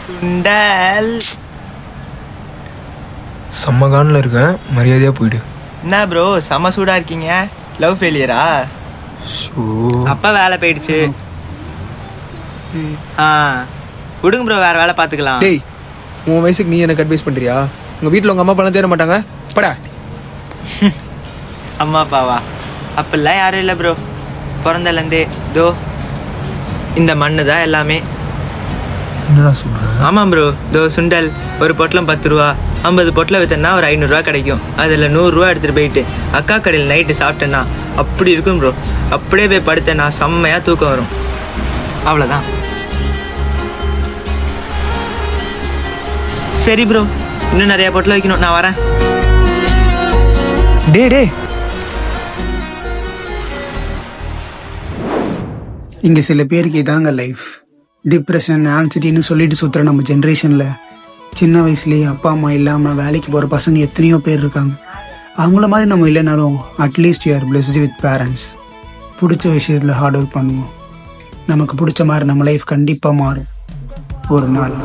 சுண்டல். செம்மகானில் இருக்கேன், மரியாதையாக போயிடு. என்ன ப்ரோ செம்ம சூடா இருக்கீங்க? லவ் ஃபெயிலியரா? அப்பா வேலை போயிடுச்சு. விடுங்க ப்ரோ, வேற வேலை பார்த்துக்கலாம். டேய், உன் வயசுக்கு நீ எனக்கு அட்வைஸ் பண்ணுறியா? உங்கள் வீட்டில் உங்கள் அம்மா அப்பா தேட மாட்டாங்க படா. அம்மா அப்பாவா? அப்படிலாம் யாரும் இல்லை ப்ரோ. பிறந்தலேருந்தே தோ இந்த மண்ணு தான் எல்லாமே. என்னடா சொல்கிறேன்? ஆமாம் ப்ரோ. தோ சுண்டல் ஒரு பொட்டலம் 10 ரூபா, 50 பொட்டலம் விற்றனா ஒரு 500 ரூபா கிடைக்கும். அதில் 100 ரூபா எடுத்துகிட்டு போயிட்டு அக்கா கடையில் நைட்டு சாப்பிட்டேன்னா அப்படி இருக்கும் ப்ரோ. அப்படியே போய் படுத்தேன்னா செம்மையாக தூக்கம் வரும். அவ்வளோதான். சரி ப்ரோ, இன்னும் நிறையா பொட்டலம் வைக்கணும், நான் வரேன். டே இங்கே சில பேருக்கு இதாங்க லைஃப். டிப்ரெஷன், ஆன்சிட்டின்னு சொல்லிட்டு சுற்றுற நம்ம ஜென்ரேஷனில் சின்ன வயசுலேயே அப்பா அம்மா இல்லாமல் வேலைக்கு போகிற பசங்க எத்தனையோ பேர் இருக்காங்க. அவங்கள மாதிரி நம்ம இல்லைனாலும் at least you are blessed with parents. பிடிச்ச விஷயத்தில் ஹார்ட் ஒர்க் பண்ணுவோம். நமக்கு பிடிச்ச மாதிரி நம்ம லைஃப் கண்டிப்பாக மாறும் ஒரு நாள்.